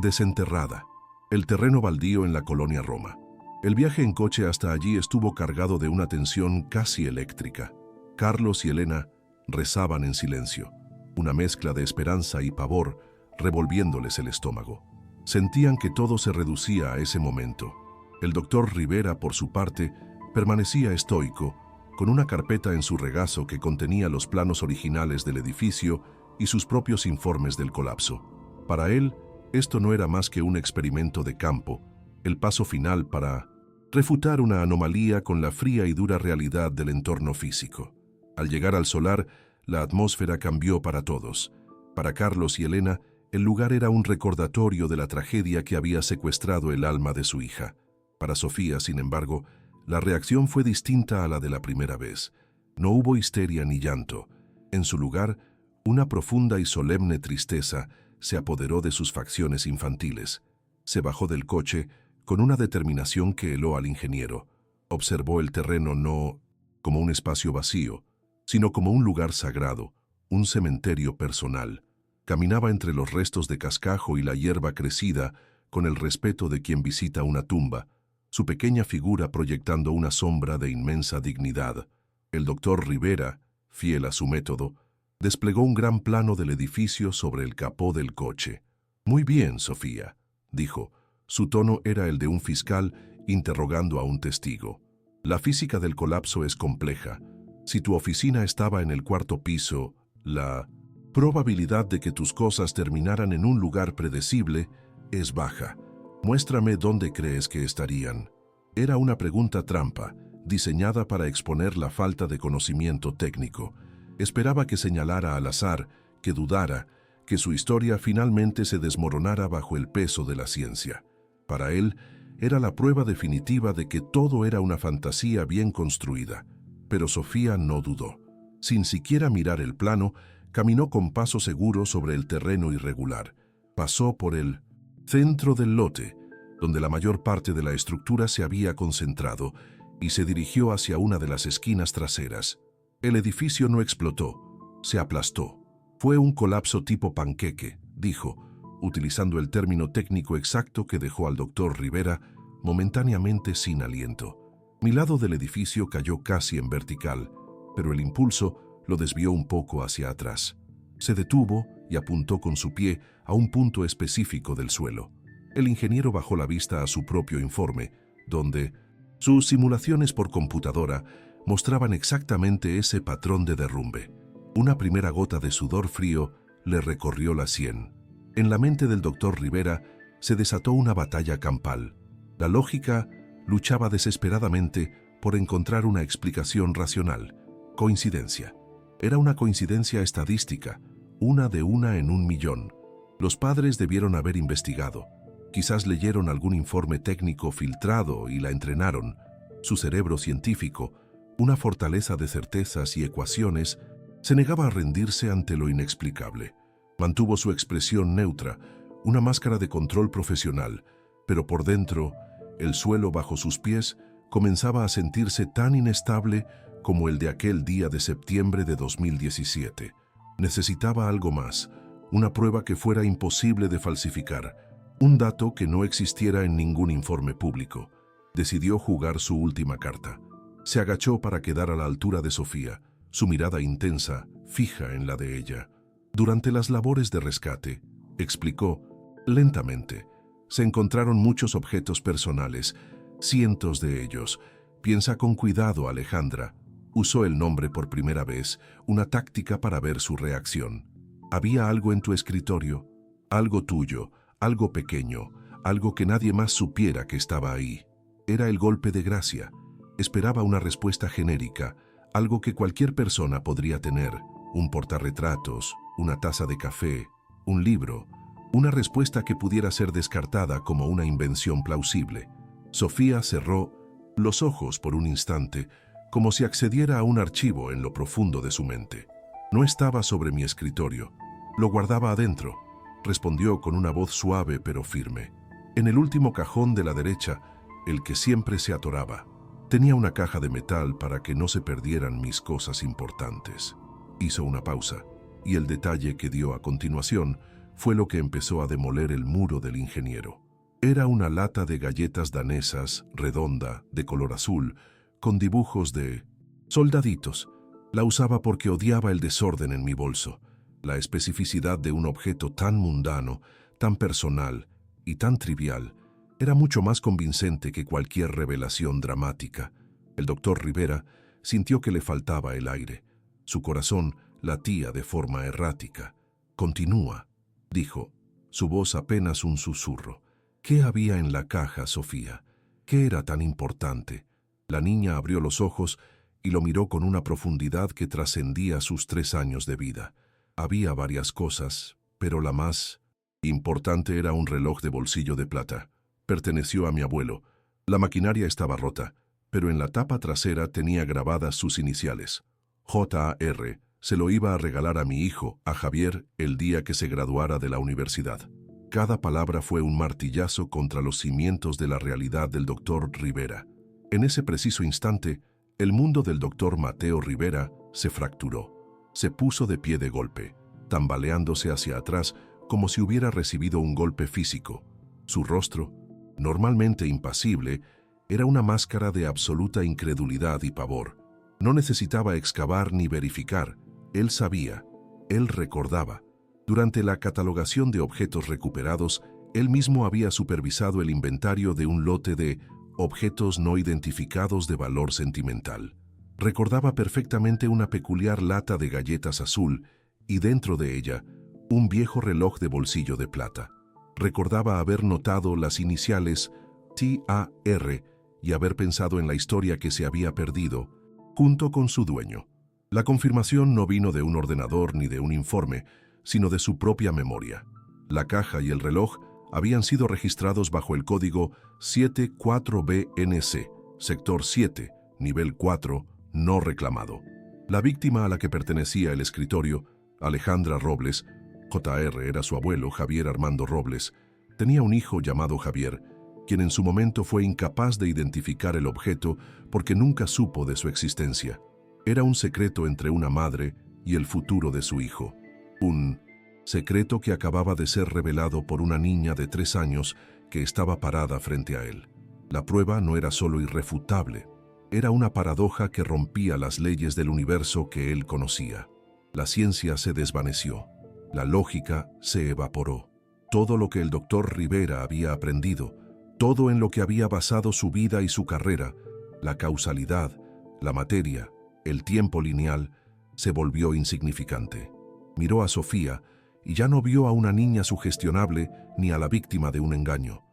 desenterrada, el terreno baldío en la colonia Roma. El viaje en coche hasta allí estuvo cargado de una tensión casi eléctrica. Carlos y Elena rezaban en silencio, una mezcla de esperanza y pavor revolviéndoles el estómago. Sentían que todo se reducía a ese momento. El doctor Rivera, por su parte, permanecía estoico, con una carpeta en su regazo que contenía los planos originales del edificio y sus propios informes del colapso. Para él, esto no era más que un experimento de campo, el paso final para refutar una anomalía con la fría y dura realidad del entorno físico. Al llegar al solar, la atmósfera cambió para todos. Para Carlos y Elena, el lugar era un recordatorio de la tragedia que había secuestrado el alma de su hija. Para Sofía, sin embargo, la reacción fue distinta a la de la primera vez. No hubo histeria ni llanto. En su lugar, una profunda y solemne tristeza se apoderó de sus facciones infantiles. Se bajó del coche con una determinación que heló al ingeniero. Observó el terreno no como un espacio vacío, sino como un lugar sagrado, un cementerio personal. Caminaba entre los restos de cascajo y la hierba crecida con el respeto de quien visita una tumba, su pequeña figura proyectando una sombra de inmensa dignidad. El doctor Rivera, fiel a su método, desplegó un gran plano del edificio sobre el capó del coche. «Muy bien, Sofía», dijo. Su tono era el de un fiscal interrogando a un testigo. «La física del colapso es compleja. Si tu oficina estaba en el cuarto piso, la probabilidad de que tus cosas terminaran en un lugar predecible es baja. Muéstrame dónde crees que estarían». Era una pregunta trampa, diseñada para exponer la falta de conocimiento técnico. Esperaba que señalara al azar, que dudara, que su historia finalmente se desmoronara bajo el peso de la ciencia. Para él, era la prueba definitiva de que todo era una fantasía bien construida. Pero Sofía no dudó. Sin siquiera mirar el plano, caminó con paso seguro sobre el terreno irregular. Pasó por el centro del lote, donde la mayor parte de la estructura se había concentrado, y se dirigió hacia una de las esquinas traseras. El edificio no explotó, se aplastó. Fue un colapso tipo panqueque, dijo, utilizando el término técnico exacto que dejó al doctor Rivera momentáneamente sin aliento. Mi lado del edificio cayó casi en vertical, pero el impulso lo desvió un poco hacia atrás. Se detuvo y apuntó con su pie a un punto específico del suelo. El ingeniero bajó la vista a su propio informe, donde sus simulaciones por computadora mostraban exactamente ese patrón de derrumbe. Una primera gota de sudor frío le recorrió la sien. En la mente del doctor Rivera se desató una batalla campal. La lógica luchaba desesperadamente por encontrar una explicación racional. Coincidencia. Era una coincidencia estadística, una de una en 1.000.000. Los padres debieron haber investigado. Quizás leyeron algún informe técnico filtrado y la entrenaron. Su cerebro científico, una fortaleza de certezas y ecuaciones, se negaba a rendirse ante lo inexplicable. Mantuvo su expresión neutra, una máscara de control profesional, pero por dentro, el suelo bajo sus pies comenzaba a sentirse tan inestable como el de aquel día de septiembre de 2017. Necesitaba algo más, una prueba que fuera imposible de falsificar, un dato que no existiera en ningún informe público. Decidió jugar su última carta. Se agachó para quedar a la altura de Sofía, su mirada intensa, fija en la de ella. Durante las labores de rescate, explicó, lentamente, se encontraron muchos objetos personales, cientos de ellos. Piensa con cuidado, Alejandra. Usó el nombre por primera vez, una táctica para ver su reacción. Había algo en tu escritorio, algo tuyo, algo pequeño, algo que nadie más supiera que estaba ahí. Era el golpe de gracia. Esperaba una respuesta genérica, algo que cualquier persona podría tener, un portarretratos, una taza de café, un libro, una respuesta que pudiera ser descartada como una invención plausible. Sofía cerró los ojos por un instante, como si accediera a un archivo en lo profundo de su mente. No estaba sobre mi escritorio, lo guardaba adentro, respondió con una voz suave pero firme. En el último cajón de la derecha, el que siempre se atoraba. Tenía una caja de metal para que no se perdieran mis cosas importantes. Hizo una pausa, y el detalle que dio a continuación fue lo que empezó a demoler el muro del ingeniero. Era una lata de galletas danesas, redonda, de color azul, con dibujos de soldaditos. La usaba porque odiaba el desorden en mi bolso. La especificidad de un objeto tan mundano, tan personal y tan trivial era mucho más convincente que cualquier revelación dramática. El doctor Rivera sintió que le faltaba el aire. Su corazón latía de forma errática. «Continúa», dijo, su voz apenas un susurro. «¿Qué había en la caja, Sofía? ¿Qué era tan importante?» La niña abrió los ojos y lo miró con una profundidad que trascendía sus 3 años de vida. Había varias cosas, pero la más importante era un reloj de bolsillo de plata. Perteneció a mi abuelo. La maquinaria estaba rota, pero en la tapa trasera tenía grabadas sus iniciales. J.A.R. Se lo iba a regalar a mi hijo, a Javier, el día que se graduara de la universidad. Cada palabra fue un martillazo contra los cimientos de la realidad del doctor Rivera. En ese preciso instante, el mundo del doctor Mateo Rivera se fracturó. Se puso de pie de golpe, tambaleándose hacia atrás como si hubiera recibido un golpe físico. Su rostro, normalmente impasible, era una máscara de absoluta incredulidad y pavor. No necesitaba excavar ni verificar. Él sabía, él recordaba. Durante la catalogación de objetos recuperados, él mismo había supervisado el inventario de un lote de objetos no identificados de valor sentimental. Recordaba perfectamente una peculiar lata de galletas azul y dentro de ella un viejo reloj de bolsillo de plata. Recordaba haber notado las iniciales T.A.R. y haber pensado en la historia que se había perdido junto con su dueño. La confirmación no vino de un ordenador ni de un informe, sino de su propia memoria. La caja y el reloj habían sido registrados bajo el código 74BNC, sector 7, nivel 4, no reclamado. La víctima a la que pertenecía el escritorio, Alejandra Robles, J.R. era su abuelo, Javier Armando Robles, tenía un hijo llamado Javier, quien en su momento fue incapaz de identificar el objeto porque nunca supo de su existencia. Era un secreto entre una madre y el futuro de su hijo. Un secreto que acababa de ser revelado por una niña de 3 años que estaba parada frente a él. La prueba no era solo irrefutable, era una paradoja que rompía las leyes del universo que él conocía. La ciencia se desvaneció, la lógica se evaporó. Todo lo que el doctor Rivera había aprendido, todo en lo que había basado su vida y su carrera, la causalidad, la materia, el tiempo lineal, se volvió insignificante. Miró a Sofía y ya no vio a una niña sugestionable ni a la víctima de un engaño.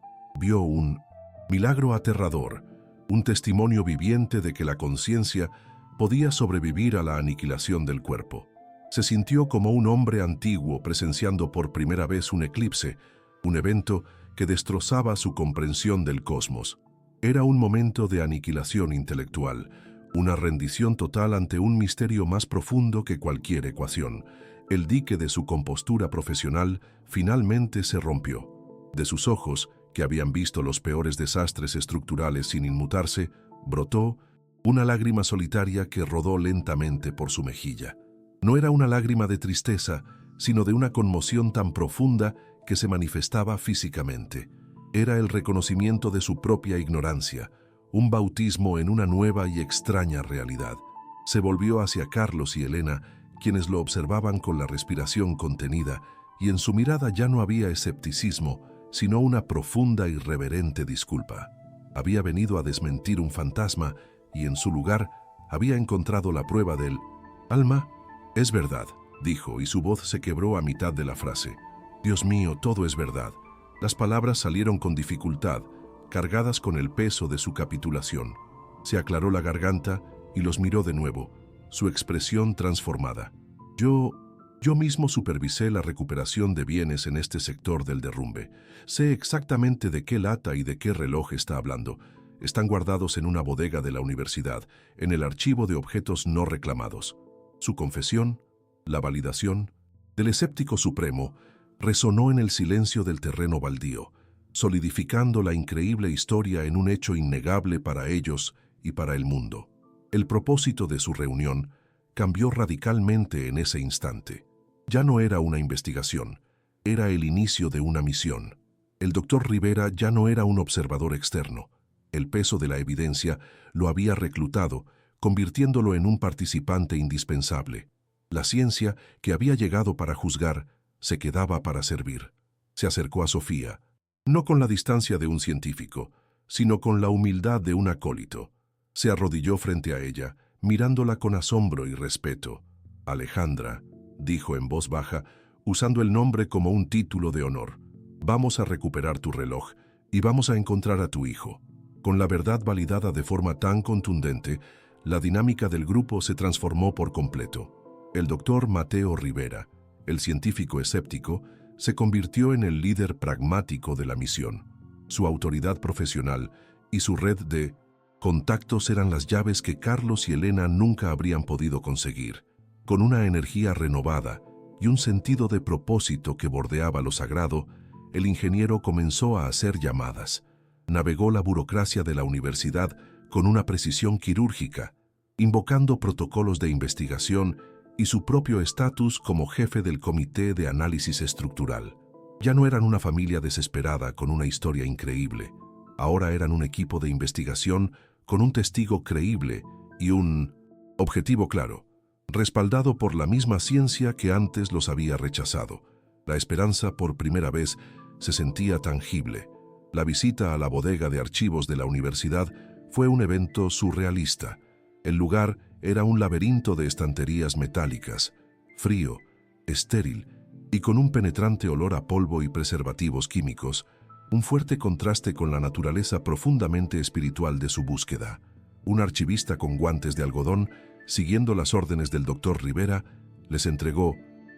Vio un milagro aterrador, un testimonio viviente de que la conciencia podía sobrevivir a la aniquilación del cuerpo. Se sintió como un hombre antiguo presenciando por primera vez un eclipse, un evento que destrozaba su comprensión del cosmos. Era un momento de aniquilación intelectual, una rendición total ante un misterio más profundo que cualquier ecuación. El dique de su compostura profesional finalmente se rompió. De sus ojos, que habían visto los peores desastres estructurales sin inmutarse, brotó una lágrima solitaria que rodó lentamente por su mejilla. No era una lágrima de tristeza, sino de una conmoción tan profunda que se manifestaba físicamente. Era el reconocimiento de su propia ignorancia, un bautismo en una nueva y extraña realidad. Se volvió hacia Carlos y Elena, quienes lo observaban con la respiración contenida, y en su mirada ya no había escepticismo, sino una profunda y reverente disculpa. Había venido a desmentir un fantasma y en su lugar había encontrado la prueba del alma. «Es verdad», dijo, y su voz se quebró a mitad de la frase. «Dios mío, todo es verdad». Las palabras salieron con dificultad, cargadas con el peso de su capitulación. Se aclaró la garganta y los miró de nuevo, su expresión transformada. Yo mismo supervisé la recuperación de bienes en este sector del derrumbe. Sé exactamente de qué lata y de qué reloj está hablando. Están guardados en una bodega de la universidad, en el archivo de objetos no reclamados. Su confesión, la validación, del escéptico supremo, resonó en el silencio del terreno baldío, solidificando la increíble historia en un hecho innegable para ellos y para el mundo. El propósito de su reunión cambió radicalmente en ese instante. Ya no era una investigación, era el inicio de una misión. El doctor Rivera ya no era un observador externo. El peso de la evidencia lo había reclutado, convirtiéndolo en un participante indispensable. La ciencia, que había llegado para juzgar, se quedaba para servir. Se acercó a Sofía, no con la distancia de un científico, sino con la humildad de un acólito. Se arrodilló frente a ella, mirándola con asombro y respeto. «Alejandra», dijo en voz baja, usando el nombre como un título de honor, «vamos a recuperar tu reloj y vamos a encontrar a tu hijo». Con la verdad validada de forma tan contundente, la dinámica del grupo se transformó por completo. El doctor Mateo Rivera, el científico escéptico, se convirtió en el líder pragmático de la misión. Su autoridad profesional y su red de contactos eran las llaves que Carlos y Elena nunca habrían podido conseguir. Con una energía renovada y un sentido de propósito que bordeaba lo sagrado, el ingeniero comenzó a hacer llamadas. Navegó la burocracia de la universidad con una precisión quirúrgica, invocando protocolos de investigación y su propio estatus como jefe del Comité de Análisis Estructural. Ya no eran una familia desesperada con una historia increíble. Ahora eran un equipo de investigación con un testigo creíble y un objetivo claro, respaldado por la misma ciencia que antes los había rechazado. La esperanza por primera vez se sentía tangible. La visita a la bodega de archivos de la universidad fue un evento surrealista. El lugar era un laberinto de estanterías metálicas, frío, estéril y con un penetrante olor a polvo y preservativos químicos, un fuerte contraste con la naturaleza profundamente espiritual de su búsqueda. Un archivista con guantes de algodón, siguiendo las órdenes del doctor Rivera, les entregó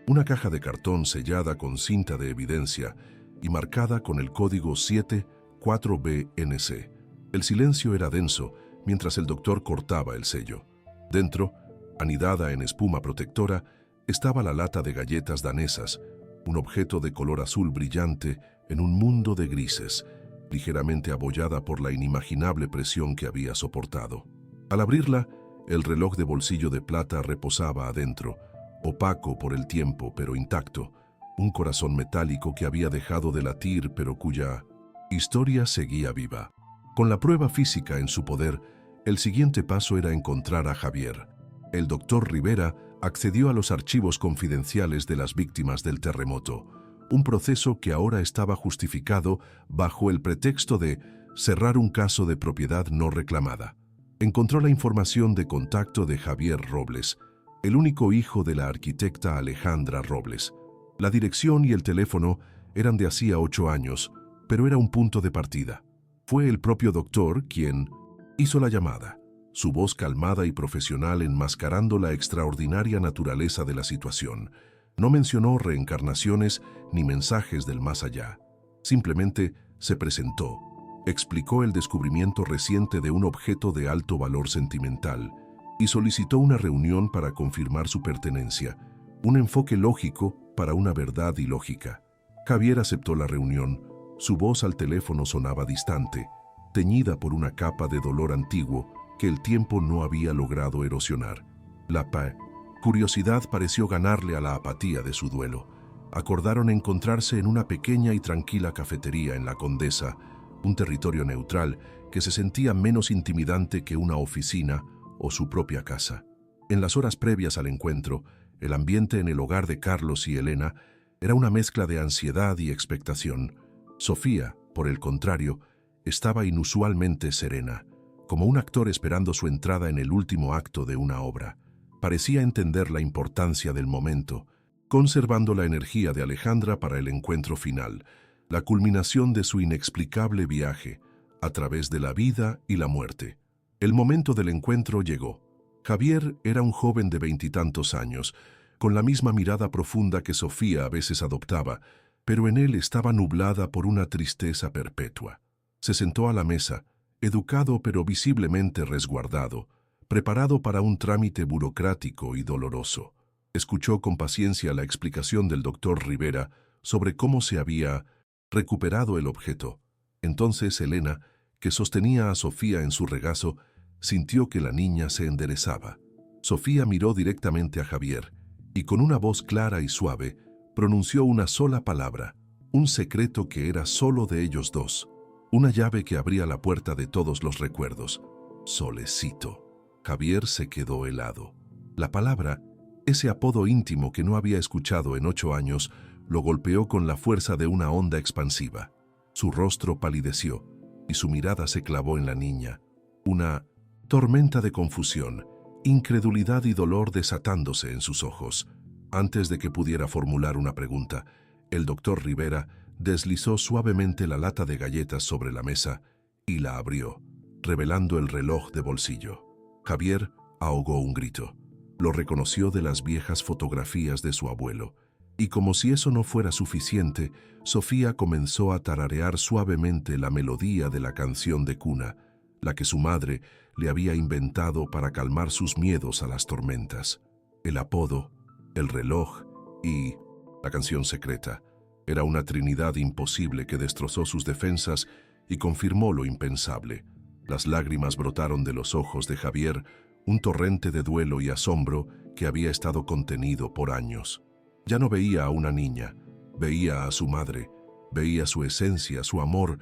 una caja de cartón sellada con cinta de evidencia y marcada con el código 74BNC. El silencio era denso mientras el doctor cortaba el sello. Dentro, anidada en espuma protectora, estaba la lata de galletas danesas, un objeto de color azul brillante en un mundo de grises, ligeramente abollada por la inimaginable presión que había soportado. Al abrirla, el reloj de bolsillo de plata reposaba adentro, opaco por el tiempo pero intacto, un corazón metálico que había dejado de latir pero cuya historia seguía viva. Con la prueba física en su poder, el siguiente paso era encontrar a Javier. El doctor Rivera accedió a los archivos confidenciales de las víctimas del terremoto, un proceso que ahora estaba justificado bajo el pretexto de cerrar un caso de propiedad no reclamada. Encontró la información de contacto de Javier Robles, el único hijo de la arquitecta Alejandra Robles. La dirección y el teléfono eran de hacía 8 años, pero era un punto de partida. Fue el propio doctor quien hizo la llamada, su voz calmada y profesional enmascarando la extraordinaria naturaleza de la situación. No mencionó reencarnaciones ni mensajes del más allá. Simplemente se presentó, explicó el descubrimiento reciente de un objeto de alto valor sentimental y solicitó una reunión para confirmar su pertenencia, un enfoque lógico para una verdad ilógica. Javier aceptó la reunión. Su voz al teléfono sonaba distante, teñida por una capa de dolor antiguo que el tiempo no había logrado erosionar. La curiosidad pareció ganarle a la apatía de su duelo. Acordaron encontrarse en una pequeña y tranquila cafetería en La Condesa, un territorio neutral que se sentía menos intimidante que una oficina o su propia casa. En las horas previas al encuentro, el ambiente en el hogar de Carlos y Elena era una mezcla de ansiedad y expectación. Sofía, por el contrario, estaba inusualmente serena, como un actor esperando su entrada en el último acto de una obra. Parecía entender la importancia del momento, conservando la energía de Alejandra para el encuentro final, la culminación de su inexplicable viaje a través de la vida y la muerte. El momento del encuentro llegó. Javier era un joven de 20 y tantos años, con la misma mirada profunda que Sofía a veces adoptaba, pero en él estaba nublada por una tristeza perpetua. Se sentó a la mesa, educado pero visiblemente resguardado, preparado para un trámite burocrático y doloroso. Escuchó con paciencia la explicación del doctor Rivera sobre cómo se había recuperado el objeto. Entonces Elena, que sostenía a Sofía en su regazo, sintió que la niña se enderezaba. Sofía miró directamente a Javier y con una voz clara y suave pronunció una sola palabra, un secreto que era solo de ellos dos, una llave que abría la puerta de todos los recuerdos. Solecito. Javier se quedó helado. La palabra, ese apodo íntimo que no había escuchado en 8 años, lo golpeó con la fuerza de una onda expansiva. Su rostro palideció y su mirada se clavó en la niña. Una tormenta de confusión, incredulidad y dolor desatándose en sus ojos. Antes de que pudiera formular una pregunta, el doctor Rivera deslizó suavemente la lata de galletas sobre la mesa y la abrió, revelando el reloj de bolsillo. Javier ahogó un grito. Lo reconoció de las viejas fotografías de su abuelo. Y como si eso no fuera suficiente, Sofía comenzó a tararear suavemente la melodía de la canción de cuna, la que su madre le había inventado para calmar sus miedos a las tormentas. El apodo, el reloj y la canción secreta. Era una trinidad imposible que destrozó sus defensas y confirmó lo impensable. Las lágrimas brotaron de los ojos de Javier, un torrente de duelo y asombro que había estado contenido por años. Ya no veía a una niña, veía a su madre, veía su esencia, su amor,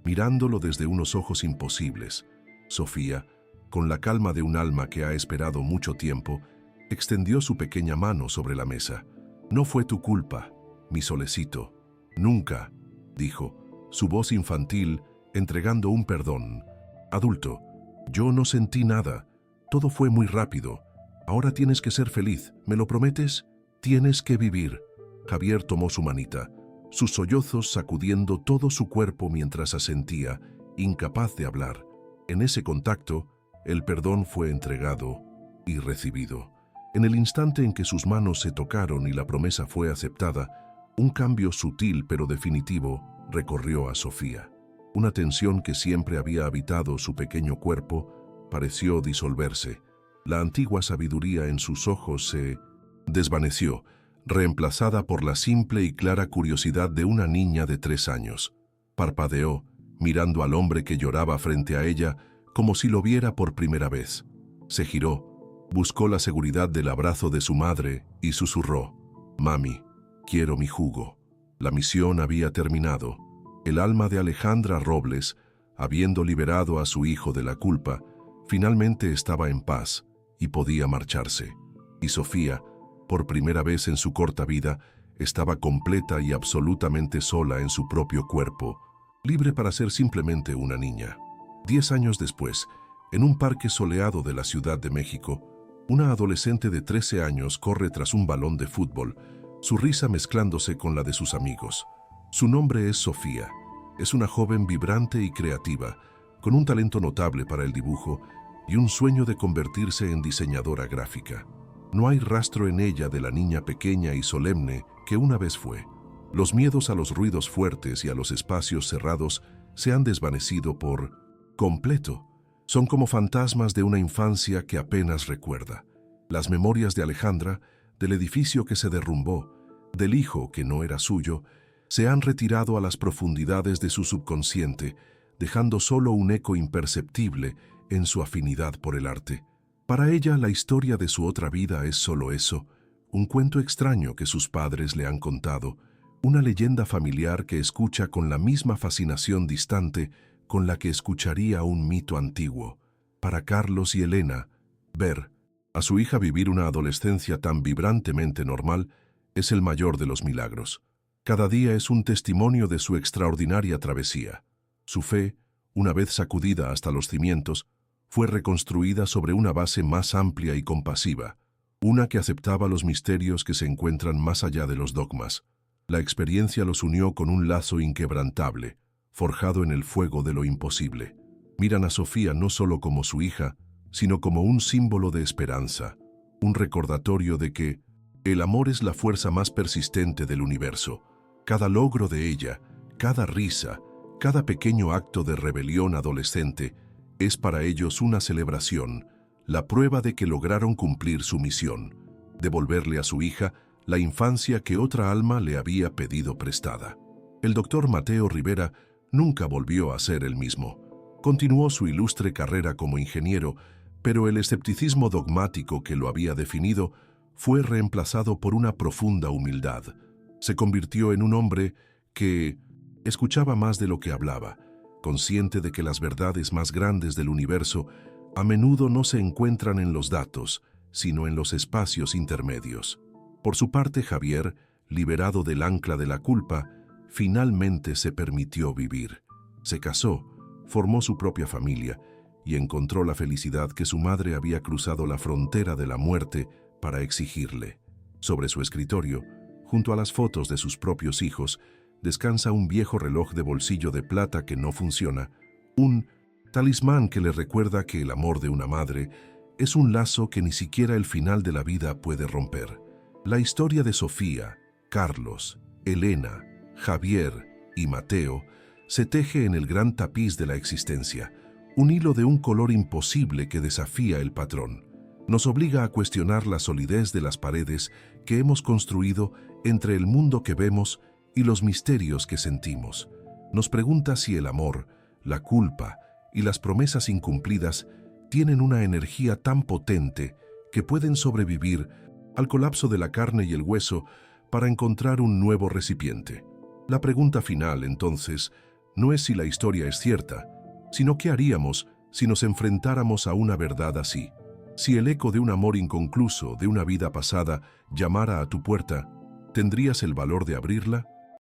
mirándolo desde unos ojos imposibles. Sofía, con la calma de un alma que ha esperado mucho tiempo, extendió su pequeña mano sobre la mesa. «No fue tu culpa, mi solecito. Nunca», dijo, su voz infantil entregando un perdón. «Adulto, yo no sentí nada. Todo fue muy rápido. Ahora tienes que ser feliz, ¿me lo prometes? Tienes que vivir». Javier tomó su manita, sus sollozos sacudiendo todo su cuerpo mientras asentía, incapaz de hablar. En ese contacto, el perdón fue entregado y recibido. En el instante en que sus manos se tocaron y la promesa fue aceptada, un cambio sutil pero definitivo recorrió a Sofía. Una tensión que siempre había habitado su pequeño cuerpo pareció disolverse. La antigua sabiduría en sus ojos se desvaneció, reemplazada por la simple y clara curiosidad de una niña de 3 años. Parpadeó, mirando al hombre que lloraba frente a ella como si lo viera por primera vez. Se giró, buscó la seguridad del abrazo de su madre y susurró: «Mami, quiero mi jugo». La misión había terminado. El alma de Alejandra Robles, habiendo liberado a su hijo de la culpa, finalmente estaba en paz y podía marcharse. Y Sofía, por primera vez en su corta vida, estaba completa y absolutamente sola en su propio cuerpo, libre para ser simplemente una niña. 10 años después, en un parque soleado de la Ciudad de México, una adolescente de 13 años corre tras un balón de fútbol, su risa mezclándose con la de sus amigos. Su nombre es Sofía. Es una joven vibrante y creativa, con un talento notable para el dibujo y un sueño de convertirse en diseñadora gráfica. No hay rastro en ella de la niña pequeña y solemne que una vez fue. Los miedos a los ruidos fuertes y a los espacios cerrados se han desvanecido por completo. Son como fantasmas de una infancia que apenas recuerda. Las memorias de Alejandra, del edificio que se derrumbó, del hijo que no era suyo, se han retirado a las profundidades de su subconsciente, dejando solo un eco imperceptible en su afinidad por el arte. Para ella, la historia de su otra vida es solo eso, un cuento extraño que sus padres le han contado, una leyenda familiar que escucha con la misma fascinación distante con la que escucharía un mito antiguo. Para Carlos y Elena, ver a su hija vivir una adolescencia tan vibrantemente normal es el mayor de los milagros. Cada día es un testimonio de su extraordinaria travesía. Su fe, una vez sacudida hasta los cimientos, fue reconstruida sobre una base más amplia y compasiva, una que aceptaba los misterios que se encuentran más allá de los dogmas. La experiencia los unió con un lazo inquebrantable, forjado en el fuego de lo imposible. Miran a Sofía no solo como su hija, sino como un símbolo de esperanza, un recordatorio de que el amor es la fuerza más persistente del universo. Cada logro de ella, cada risa, cada pequeño acto de rebelión adolescente es para ellos una celebración, la prueba de que lograron cumplir su misión, devolverle a su hija la infancia que otra alma le había pedido prestada. El doctor Mateo Rivera nunca volvió a ser el mismo. Continuó su ilustre carrera como ingeniero, pero el escepticismo dogmático que lo había definido fue reemplazado por una profunda humildad. Se convirtió en un hombre que escuchaba más de lo que hablaba, consciente de que las verdades más grandes del universo a menudo no se encuentran en los datos, sino en los espacios intermedios. Por su parte, Javier, liberado del ancla de la culpa, finalmente se permitió vivir. Se casó, formó su propia familia y encontró la felicidad que su madre había cruzado la frontera de la muerte para exigirle. Sobre su escritorio, junto a las fotos de sus propios hijos, descansa un viejo reloj de bolsillo de plata que no funciona, un talismán que le recuerda que el amor de una madre es un lazo que ni siquiera el final de la vida puede romper. La historia de Sofía, Carlos, Elena, Javier y Mateo se teje en el gran tapiz de la existencia, un hilo de un color imposible que desafía el patrón. Nos obliga a cuestionar la solidez de las paredes que hemos construido entre el mundo que vemos y los misterios que sentimos. Nos pregunta si el amor, la culpa y las promesas incumplidas tienen una energía tan potente que pueden sobrevivir al colapso de la carne y el hueso para encontrar un nuevo recipiente. La pregunta final, entonces, no es si la historia es cierta, sino qué haríamos si nos enfrentáramos a una verdad así. Si el eco de un amor inconcluso, de una vida pasada, llamara a tu puerta, ¿tendrías el valor de abrirla?